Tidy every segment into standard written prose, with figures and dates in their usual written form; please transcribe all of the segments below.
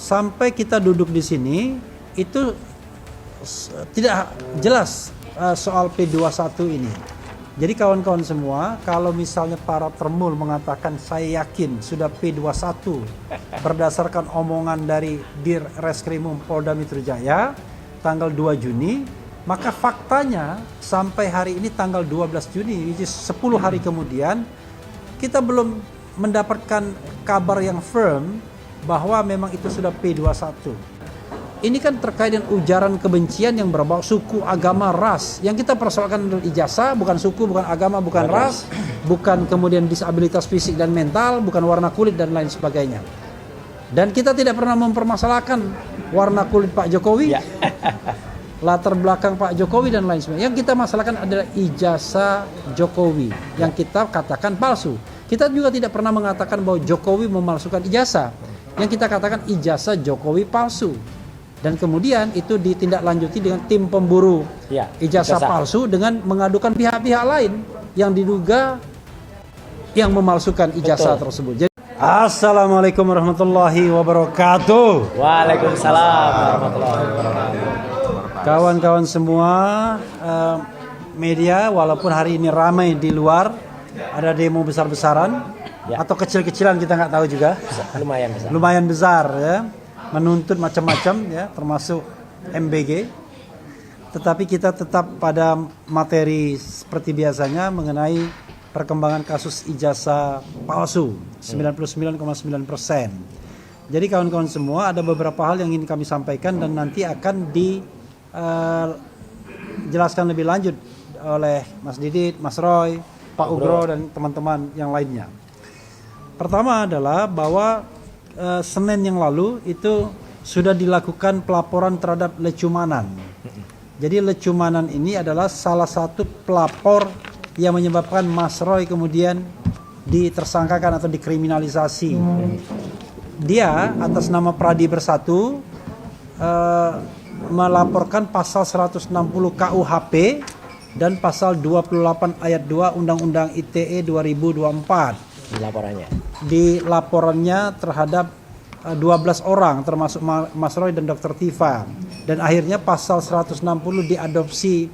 sampai kita duduk di sini itu tidak jelas soal P21 ini. Jadi kawan-kawan semua, kalau misalnya para termul mengatakan saya yakin sudah P21 berdasarkan omongan dari Dir Reskrimum Polda Metro Jaya tanggal 2 Juni, maka faktanya sampai hari ini tanggal 12 Juni, which is 10 hari kemudian, kita belum mendapatkan kabar yang firm bahwa memang itu sudah P21. Ini kan terkait dengan ujaran kebencian yang berbau suku, agama, ras. Yang kita persoalkan adalah ijazah, bukan suku, bukan agama, bukan ras, bukan kemudian disabilitas fisik dan mental, bukan warna kulit dan lain sebagainya. Dan kita tidak pernah mempermasalahkan warna kulit Pak Jokowi, latar belakang Pak Jokowi dan lain sebagainya. Yang kita masalahkan adalah ijazah Jokowi yang kita katakan palsu. Kita juga tidak pernah mengatakan bahwa Jokowi memalsukan ijazah. Yang kita katakan ijazah Jokowi palsu. Dan kemudian itu ditindaklanjuti dengan tim pemburu ijazah palsu dengan mengadukan pihak-pihak lain yang diduga yang memalsukan ijazah tersebut. Jadi, Assalamualaikum warahmatullahi wabarakatuh. Waalaikumsalam warahmatullahi wabarakatuh. Kawan-kawan semua, media walaupun hari ini ramai di luar, ada demo besar-besaran atau kecil-kecilan kita nggak tahu juga. Lumayan besar ya. Menuntut macam-macam ya, termasuk MBG. Tetapi kita tetap pada materi seperti biasanya mengenai perkembangan kasus ijazah palsu 99,9%. Jadi kawan-kawan semua, ada beberapa hal yang ingin kami sampaikan dan nanti akan dijelaskan lebih lanjut oleh Mas Didit, Mas Roy, Pak Ugro dan teman-teman yang lainnya. Pertama adalah bahwa Senin yang lalu itu sudah dilakukan pelaporan terhadap Lecumanan. Jadi Lecumanan ini adalah salah satu pelapor yang menyebabkan Mas Roy kemudian ditersangkakan atau dikriminalisasi. Dia atas nama Pradi Bersatu melaporkan pasal 160 KUHP dan pasal 28 ayat 2 Undang-Undang ITE 2024. Di laporannya terhadap 12 orang termasuk Mas Roy dan Dr. Tifa, dan akhirnya pasal 160 diadopsi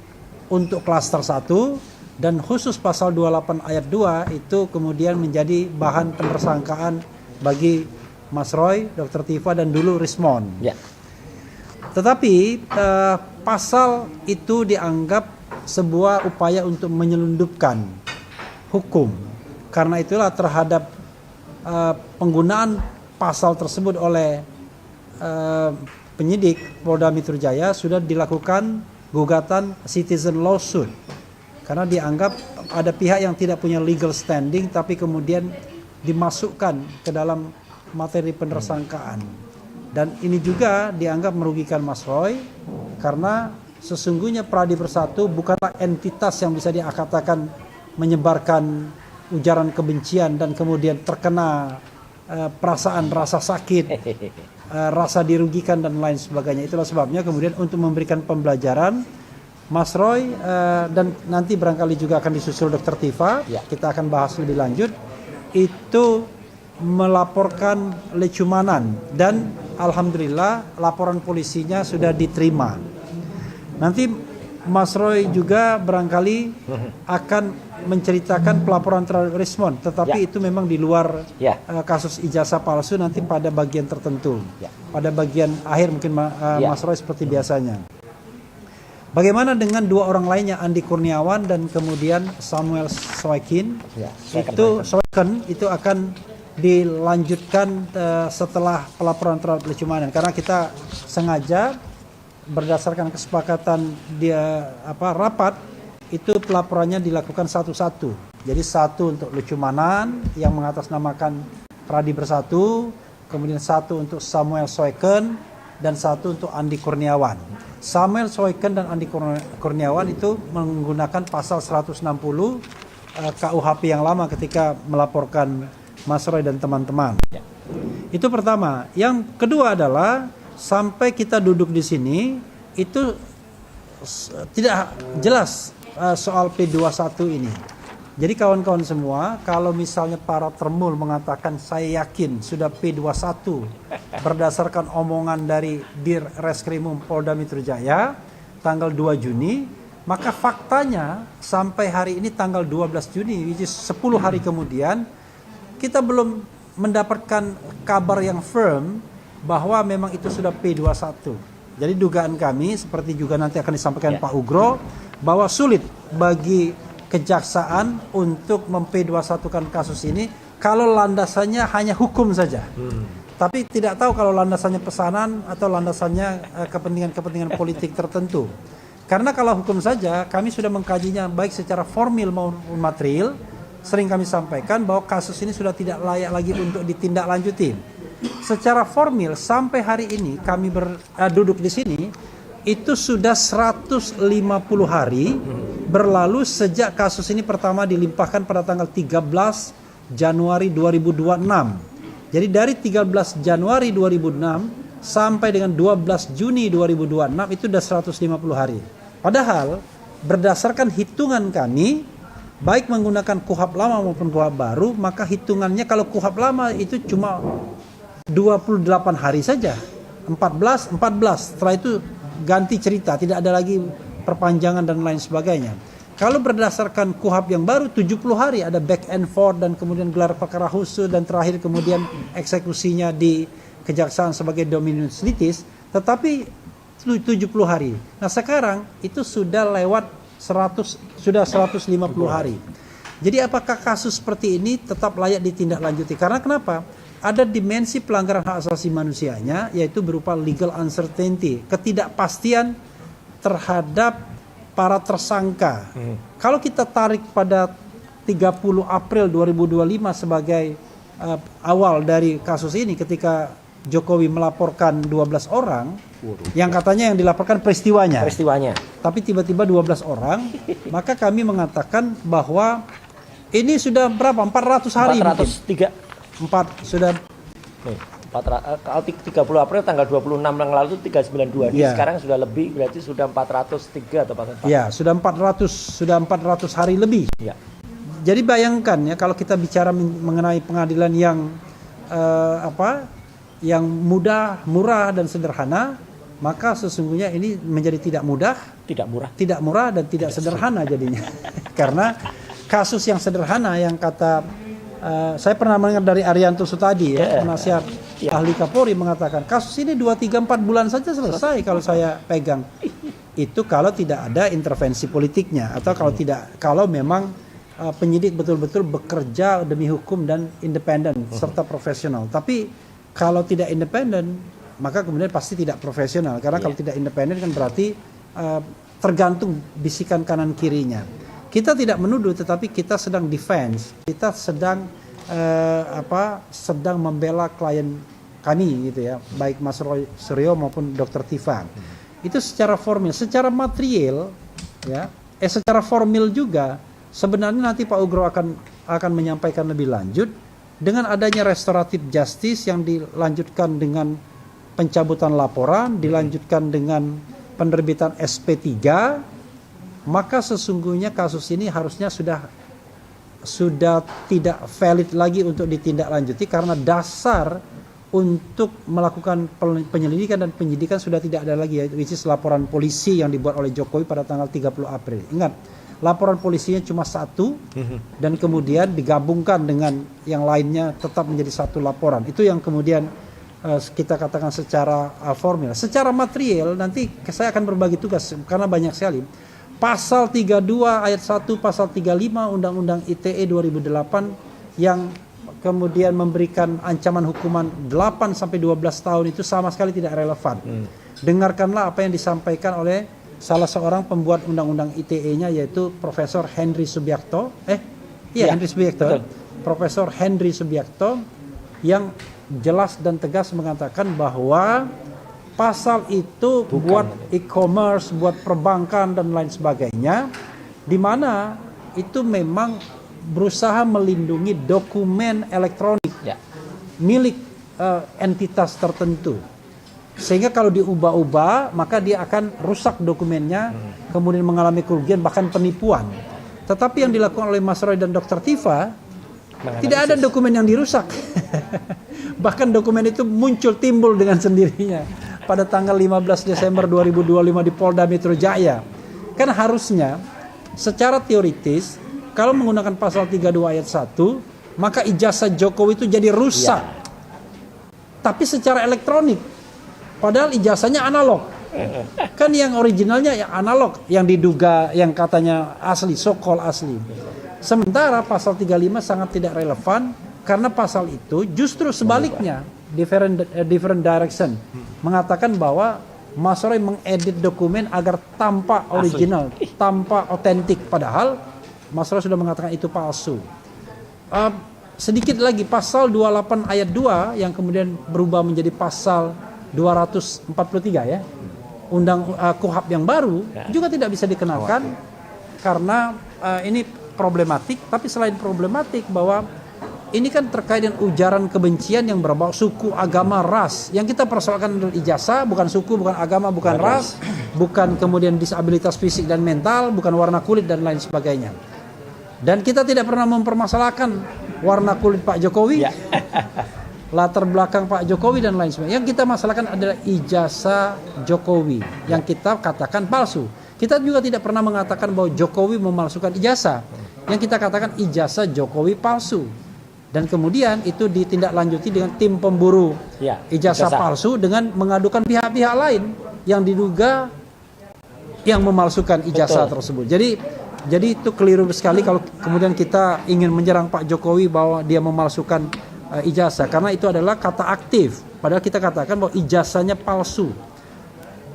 untuk klaster 1 dan khusus pasal 28 ayat 2 itu kemudian menjadi bahan penersangkaan bagi Mas Roy, Dr. Tifa dan dulu Rismon. Tetapi pasal itu dianggap sebuah upaya untuk menyelundupkan hukum. Karena itulah terhadap penggunaan pasal tersebut oleh penyidik Polda Metro Jaya sudah dilakukan gugatan citizen lawsuit. Karena dianggap ada pihak yang tidak punya legal standing tapi kemudian dimasukkan ke dalam materi penersangkaan. Dan ini juga dianggap merugikan Mas Roy karena sesungguhnya Pradi Bersatu bukanlah entitas yang bisa dikatakan menyebarkan ujaran kebencian dan kemudian terkena perasaan rasa sakit, rasa dirugikan dan lain sebagainya. Itulah sebabnya kemudian untuk memberikan pembelajaran Mas Roy dan nanti barangkali juga akan disusul Dr. Tifa, kita akan bahas lebih lanjut, itu melaporkan Lecumanan dan alhamdulillah laporan polisinya sudah diterima. Nanti Mas Roy juga barangkali akan menceritakan pelaporan terhadap Rismon, tetapi itu memang di luar kasus ijazah palsu nanti pada bagian tertentu. Pada bagian akhir mungkin Mas Roy seperti biasanya. Bagaimana dengan dua orang lainnya, Andi Kurniawan dan kemudian Samuel Soekin? Soekin itu akan dilanjutkan setelah pelaporan terhadap Lecumanan, karena kita sengaja berdasarkan kesepakatan rapat itu pelaporannya dilakukan satu-satu. Jadi satu untuk Lecumanan yang mengatasnamakan Pradi Bersatu, kemudian satu untuk Samuel Soekin dan satu untuk Andi Kurniawan. Samuel Soekin dan Andi Kurniawan itu menggunakan pasal 160 KUHP yang lama ketika melaporkan Mas Roy dan teman-teman. Itu pertama. Yang kedua adalah sampai kita duduk di sini itu tidak jelas soal P21 ini. Jadi kawan-kawan semua, kalau misalnya para termul mengatakan saya yakin sudah P21 berdasarkan omongan dari Dir Reskrimum Polda Metro Jaya tanggal 2 Juni, maka faktanya sampai hari ini tanggal 12 Juni, which is 10 hari kemudian, kita belum mendapatkan kabar yang firm bahwa memang itu sudah P21. Jadi dugaan kami, seperti juga nanti akan disampaikan Pak Ugro, bahwa sulit bagi kejaksaan untuk memp21kan kasus ini kalau landasannya hanya hukum saja. Tapi tidak tahu kalau landasannya pesanan atau landasannya kepentingan-kepentingan politik tertentu. Karena kalau hukum saja, kami sudah mengkajinya baik secara formil maupun material. Sering kami sampaikan bahwa kasus ini sudah tidak layak lagi untuk ditindaklanjuti. Secara formil sampai hari ini kami duduk di sini, itu sudah 150 hari berlalu sejak kasus ini pertama dilimpahkan pada tanggal 13 Januari 2026. Jadi dari 13 Januari 2006 sampai dengan 12 Juni 2026 itu sudah 150 hari. Padahal berdasarkan hitungan kami, baik menggunakan KUHP lama maupun KUHP baru, maka hitungannya kalau KUHP lama itu cuma 28 hari saja. 14, setelah itu ganti cerita, tidak ada lagi perpanjangan dan lain sebagainya. Kalau berdasarkan KUHP yang baru 70 hari, ada back and forth dan kemudian gelar perkara khusus dan terakhir kemudian eksekusinya di kejaksaan sebagai dominus litis, tetapi 70 hari. Nah sekarang itu sudah lewat 150 hari. Jadi apakah kasus seperti ini tetap layak ditindaklanjuti? Karena kenapa? Ada dimensi pelanggaran hak asasi manusianya, yaitu berupa legal uncertainty, ketidakpastian terhadap para tersangka. Kalau kita tarik pada 30 April 2025 sebagai awal dari kasus ini, ketika Jokowi melaporkan 12 orang, yang katanya yang dilaporkan peristiwanya. Tapi tiba-tiba 12 orang, maka kami mengatakan bahwa ini sudah berapa? 400 hari 403. Sudah kalau 30 April tanggal 26 yang lalu itu 392. Sekarang sudah lebih, berarti sudah 403 atau 404. Ya, sudah 400 hari lebih. Ya. Jadi bayangkan ya, kalau kita bicara mengenai pengadilan yang yang mudah, murah dan sederhana, maka sesungguhnya ini menjadi tidak murah dan tidak sederhana jadinya. Karena kasus yang sederhana yang kata saya pernah mendengar dari Arianto Sutadi penasihat ahli Kapolri mengatakan kasus ini 2, 3, 4 bulan saja selesai kalau saya pegang. Itu kalau tidak ada intervensi politiknya atau kalau memang penyidik betul-betul bekerja demi hukum dan independen serta profesional. Tapi kalau tidak independen, maka kemudian pasti tidak profesional. Karena kalau tidak independen kan berarti tergantung bisikan kanan kirinya. Kita tidak menuduh, tetapi kita sedang defense. Kita sedang sedang membela klien kami gitu ya, baik Mas Roy Suryo maupun Dr. Tifa. Itu secara formil, secara material ya, secara formil juga sebenarnya nanti Pak Ugro akan menyampaikan lebih lanjut dengan adanya restoratif justice yang dilanjutkan dengan pencabutan laporan, dilanjutkan dengan penerbitan SP3. Maka sesungguhnya kasus ini harusnya sudah tidak valid lagi untuk ditindaklanjuti karena dasar untuk melakukan penyelidikan dan penyidikan sudah tidak ada lagi, which is laporan polisi yang dibuat oleh Jokowi pada tanggal 30 April. Ingat, laporan polisinya cuma satu dan kemudian digabungkan dengan yang lainnya tetap menjadi satu laporan. Itu yang kemudian kita katakan secara formil. Secara material nanti saya akan berbagi tugas karena banyak sekali. Pasal 32 ayat 1, pasal 35 Undang-Undang ITE 2008 yang kemudian memberikan ancaman hukuman 8 sampai 12 tahun itu sama sekali tidak relevan. Dengarkanlah apa yang disampaikan oleh salah seorang pembuat Undang-Undang ITE-nya yaitu Profesor Henry Subiakto. Henry Subiakto. Profesor Henry Subiakto yang jelas dan tegas mengatakan bahwa pasal itu buat e-commerce, buat perbankan dan lain sebagainya, di mana itu memang berusaha melindungi dokumen elektronik milik entitas tertentu. Sehingga kalau diubah-ubah, maka dia akan rusak dokumennya, kemudian mengalami kerugian bahkan penipuan. Tetapi yang dilakukan oleh Mas Roy dan Dr. Tifa, Menganalisis. tidak ada dokumen yang dirusak. Bahkan dokumen itu timbul dengan sendirinya pada tanggal 15 Desember 2025 di Polda Metro Jaya. Kan harusnya secara teoritis kalau menggunakan pasal 32 ayat 1, maka ijazah Jokowi itu jadi rusak. Ya. Tapi secara elektronik. Padahal ijazahnya analog. Kan yang originalnya ya analog, yang diduga yang katanya asli, so-called asli. Sementara pasal 35 sangat tidak relevan karena pasal itu justru sebaliknya, different direction, mengatakan bahwa Mas Roy mengedit dokumen agar tampak original, tampak otentik, padahal Mas Roy sudah mengatakan itu palsu. Sedikit lagi pasal 28 ayat 2 yang kemudian berubah menjadi pasal 243 ya. Undang KUHP yang baru juga tidak bisa dikenakan karena ini problematik, tapi selain problematik bahwa ini kan terkait dengan ujaran kebencian yang berbau suku, agama, ras. Yang kita persoalkan adalah ijazah, bukan suku, bukan agama, bukan ras, bukan kemudian disabilitas fisik dan mental, bukan warna kulit dan lain sebagainya. Dan kita tidak pernah mempermasalahkan warna kulit Pak Jokowi, latar belakang Pak Jokowi dan lain sebagainya. Yang kita masalahkan adalah ijazah Jokowi yang kita katakan palsu. Kita juga tidak pernah mengatakan bahwa Jokowi memalsukan ijazah. Yang kita katakan ijazah Jokowi palsu. Dan kemudian itu ditindaklanjuti dengan tim pemburu ijazah palsu dengan mengadukan pihak-pihak lain yang diduga yang memalsukan ijazah tersebut. Jadi itu keliru sekali kalau kemudian kita ingin menyerang Pak Jokowi bahwa dia memalsukan ijazah, karena itu adalah kata aktif. Padahal kita katakan bahwa ijazahnya palsu.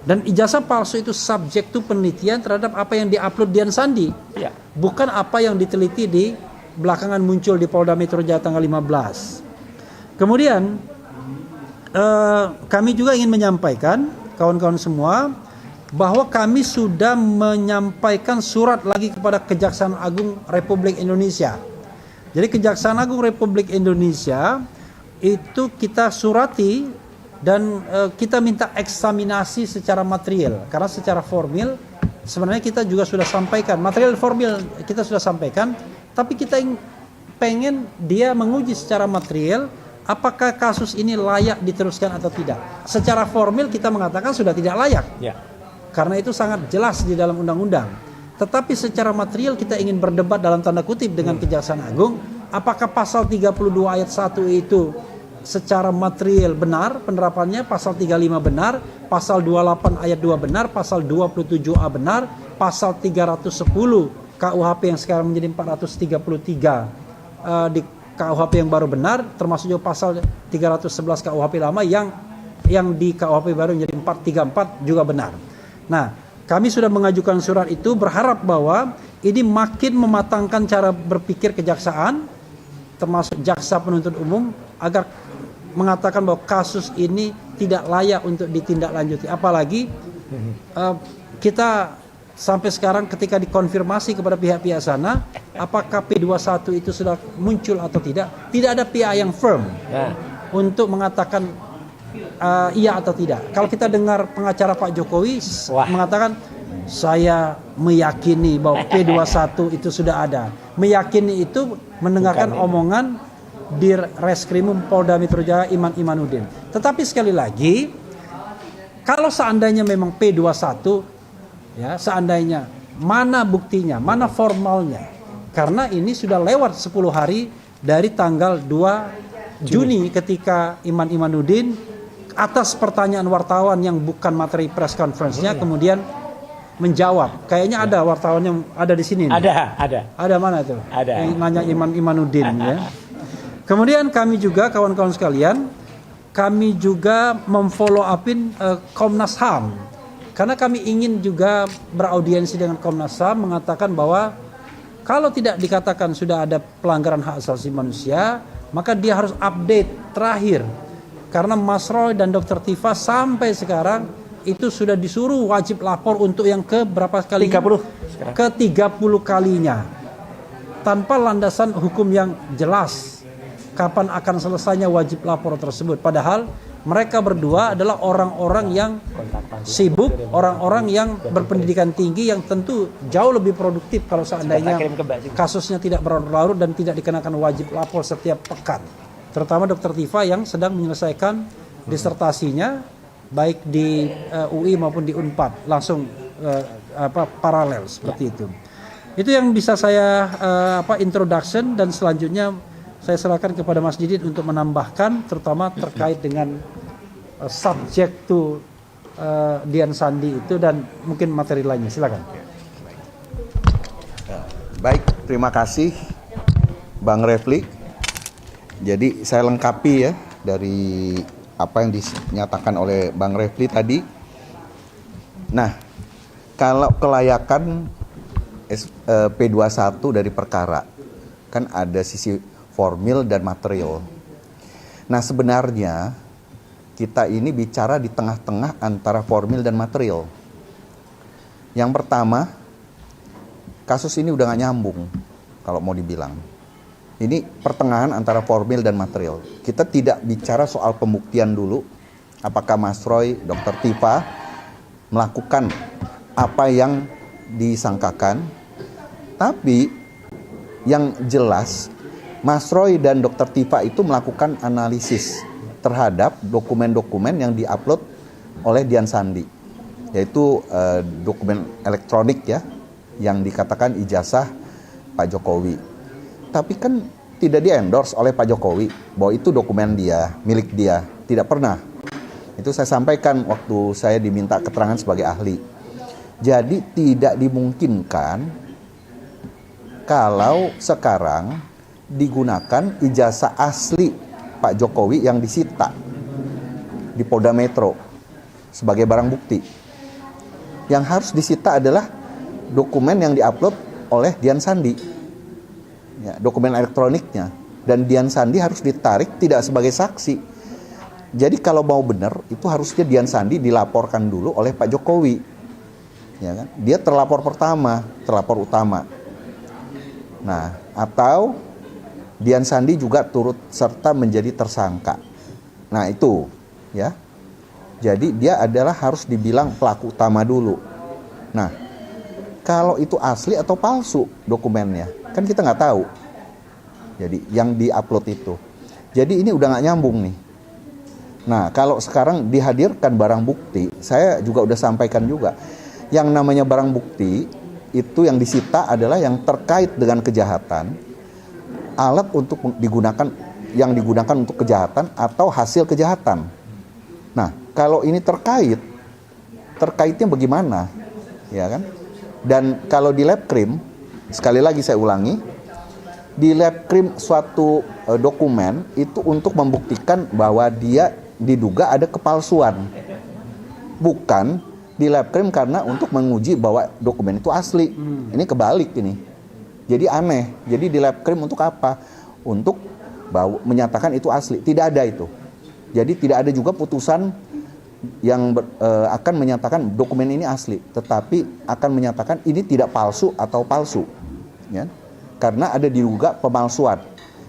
Dan ijazah palsu itu subjek to penelitian terhadap apa yang diupload Dian Sandi. Ya. Bukan apa yang diteliti di belakangan muncul di Polda Metro Jaya tanggal 15. Kemudian kami juga ingin menyampaikan kawan-kawan semua bahwa kami sudah menyampaikan surat lagi kepada Kejaksaan Agung Republik Indonesia. Jadi Kejaksaan Agung Republik Indonesia itu kita surati dan kita minta eksaminasi secara material, karena secara formil sebenarnya kita juga sudah sampaikan material formil, kita sudah sampaikan, tapi kita pengen dia menguji secara material apakah kasus ini layak diteruskan atau tidak. Secara formil kita mengatakan sudah tidak layak, karena itu sangat jelas di dalam undang-undang. Tetapi secara material kita ingin berdebat dalam tanda kutip dengan Kejaksaan Agung, apakah pasal 32 ayat 1 itu secara material benar penerapannya, pasal 35 benar, pasal 28 ayat 2 benar, pasal 27A benar, pasal 310 KUHP yang sekarang menjadi 433 di KUHP yang baru benar, termasuk juga pasal 311 KUHP lama yang di KUHP baru menjadi 434 juga benar. Nah, kami sudah mengajukan surat itu berharap bahwa ini makin mematangkan cara berpikir kejaksaan, termasuk jaksa penuntut umum, agar mengatakan bahwa kasus ini tidak layak untuk ditindaklanjuti. Apalagi kita sampai sekarang ketika dikonfirmasi kepada pihak-pihak sana, apakah P21 itu sudah muncul atau tidak ada pihak yang firm untuk mengatakan iya atau tidak. Kalau kita dengar pengacara Pak Jokowi mengatakan, saya meyakini bahwa P21 itu sudah ada. Meyakini itu mendengarkan omongan di Reskrimum Polda Metro Jaya Imanuddin. Tetapi sekali lagi, kalau seandainya memang P21, ya seandainya, mana buktinya, mana formalnya? Karena ini sudah lewat 10 hari dari tanggal 2 Juni ketika Imanuddin atas pertanyaan wartawan yang bukan materi press conference-nya kemudian menjawab. Kayaknya ada wartawan yang ada di sini. Ada mana tuh? Ada. Yang nanya Imanuddin ya. Kemudian kami juga kawan-kawan sekalian, kami juga memfollow upin Komnas HAM. Karena kami ingin juga beraudiensi dengan Komnas HAM mengatakan bahwa kalau tidak dikatakan sudah ada pelanggaran hak asasi manusia, maka dia harus update terakhir. Karena Mas Roy dan Dr. Tifa sampai sekarang itu sudah disuruh wajib lapor untuk yang ke berapa kali? 30. Ke 30 kalinya. Tanpa landasan hukum yang jelas kapan akan selesainya wajib lapor tersebut. Padahal Mereka berdua adalah orang-orang yang sibuk, orang-orang yang berpendidikan tinggi yang tentu jauh lebih produktif kalau seandainya kasusnya tidak berlarut dan tidak dikenakan wajib lapor setiap pekan. Terutama Dr. Tifa yang sedang menyelesaikan disertasinya baik di UI maupun di Unpad, langsung paralel seperti itu. Itu yang bisa saya introduction, dan selanjutnya saya serahkan kepada Mas Didit untuk menambahkan terutama terkait dengan subjek to Dian Sandi itu dan mungkin materi lainnya. Silakan. Baik, terima kasih Bang Refli. Jadi saya lengkapi ya dari apa yang dinyatakan oleh Bang Refli tadi. Nah, kalau kelayakan P21 dari perkara, kan ada sisi formil dan material. Nah, sebenarnya kita ini bicara di tengah-tengah antara formil dan material. Yang pertama, kasus ini udah gak nyambung kalau mau dibilang. Ini pertengahan antara formil dan material. Kita tidak bicara soal pembuktian dulu. Apakah Mas Roy, Dr. Tifa melakukan apa yang disangkakan. Tapi yang jelas Mas Roy dan Dr. Tifa itu melakukan analisis terhadap dokumen-dokumen yang diupload oleh Dian Sandi. Yaitu dokumen elektronik ya, yang dikatakan ijazah Pak Jokowi. Tapi kan tidak di-endorse oleh Pak Jokowi bahwa itu dokumen dia, milik dia. Tidak pernah. Itu saya sampaikan waktu saya diminta keterangan sebagai ahli. Jadi tidak dimungkinkan kalau sekarang digunakan ijazah asli Pak Jokowi yang disita di Polda Metro sebagai barang bukti. Yang harus disita adalah dokumen yang diupload oleh Dian Sandi. Ya, dokumen elektroniknya, dan Dian Sandi harus ditarik tidak sebagai saksi. Jadi kalau mau benar itu harusnya Dian Sandi dilaporkan dulu oleh Pak Jokowi, ya kan? Dia terlapor pertama, terlapor utama. Nah, atau Dian Sandi juga turut serta menjadi tersangka. Nah itu, ya. Jadi dia adalah harus dibilang pelaku utama dulu. Nah, kalau itu asli atau palsu dokumennya, kan kita nggak tahu. Jadi yang diupload itu. Jadi ini udah nggak nyambung nih. Nah, kalau sekarang dihadirkan barang bukti, saya juga udah sampaikan juga. Yang namanya barang bukti itu yang disita adalah yang terkait dengan kejahatan, alat untuk digunakan yang digunakan untuk kejahatan atau hasil kejahatan. Nah, kalau ini terkaitnya bagaimana? Ya kan? Dan kalau di lab krim, sekali lagi saya ulangi, di lab krim suatu dokumen itu untuk membuktikan bahwa dia diduga ada kepalsuan. Bukan di lab krim karena untuk menguji bahwa dokumen itu asli. Ini kebalik ini. Jadi aneh. Jadi di lab krim untuk apa? Untuk menyatakan itu asli. Tidak ada itu. Jadi tidak ada juga putusan yang akan menyatakan dokumen ini asli, tetapi akan menyatakan ini tidak palsu atau palsu, ya? Karena ada diduga pemalsuan.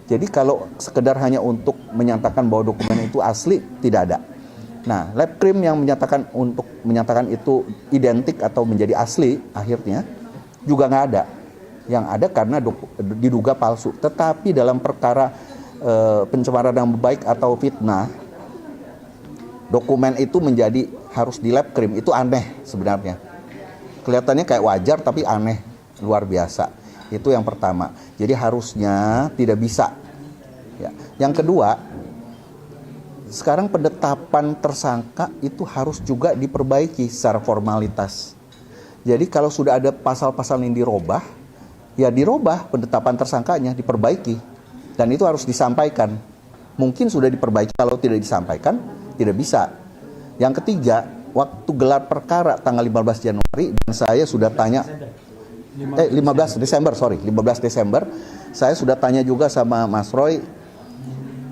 Jadi kalau sekedar hanya untuk menyatakan bahwa dokumen itu asli, tidak ada. Nah, lab krim yang menyatakan itu identik atau menjadi asli, akhirnya juga nggak ada. Yang ada karena diduga palsu. Tetapi dalam perkara pencemaran nama baik atau fitnah, dokumen itu menjadi harus di lab krim. Itu aneh sebenarnya. Kelihatannya kayak wajar tapi aneh, luar biasa. Itu yang pertama. Jadi harusnya tidak bisa. Ya. Yang kedua, sekarang penetapan tersangka itu harus juga diperbaiki secara formalitas. Jadi kalau sudah ada pasal-pasal yang dirubah, ya dirubah penetapan tersangkanya, diperbaiki. Dan itu harus disampaikan. Mungkin sudah diperbaiki, kalau tidak disampaikan, tidak bisa. Yang ketiga, waktu gelar perkara tanggal 15 Januari, dan saya sudah tanya, 15 Desember, saya sudah tanya juga sama Mas Roy,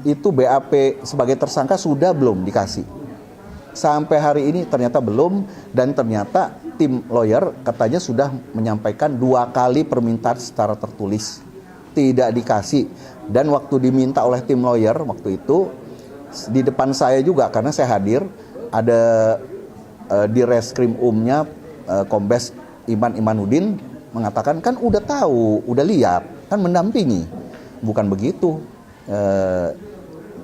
itu BAP sebagai tersangka sudah belum dikasih. Sampai hari ini ternyata belum, dan ternyata tim lawyer katanya sudah menyampaikan 2 kali permintaan secara tertulis. Tidak dikasih. Dan waktu diminta oleh tim lawyer waktu itu, di depan saya juga karena saya hadir ada di Reskrim Umnya Kombes Iman Imanuddin mengatakan kan udah tahu, udah lihat, kan mendampingi. Bukan begitu.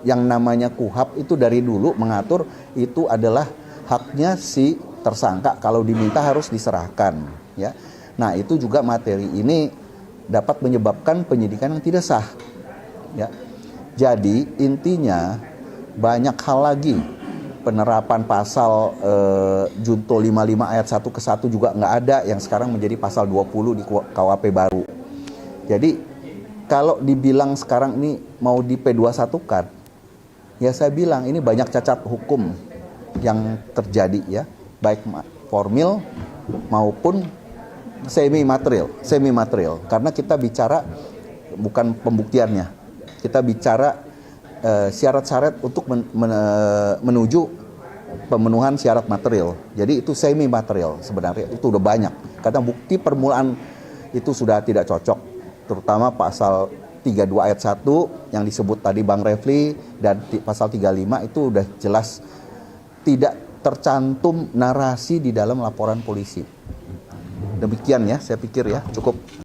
Yang namanya KUHP itu dari dulu mengatur itu adalah haknya si tersangka kalau diminta harus diserahkan, ya. Nah, itu juga materi ini dapat menyebabkan penyidikan yang tidak sah, ya. Jadi intinya banyak hal lagi. Penerapan pasal Junto 55 ayat 1 ke 1 juga nggak ada, yang sekarang menjadi pasal 20 di KUHP baru. Jadi kalau dibilang sekarang ini mau di P21-kan, ya saya bilang ini banyak cacat hukum yang terjadi, ya, baik formil maupun semi material. Karena kita bicara bukan pembuktiannya, kita bicara syarat-syarat untuk menuju pemenuhan syarat material. Jadi itu semi material sebenarnya, itu udah banyak. Karena bukti permulaan itu sudah tidak cocok, terutama pasal 32 ayat 1 yang disebut tadi Bang Refli dan pasal 35 itu udah jelas tidak tercantum narasi di dalam laporan polisi. Demikian ya, saya pikir ya, cukup.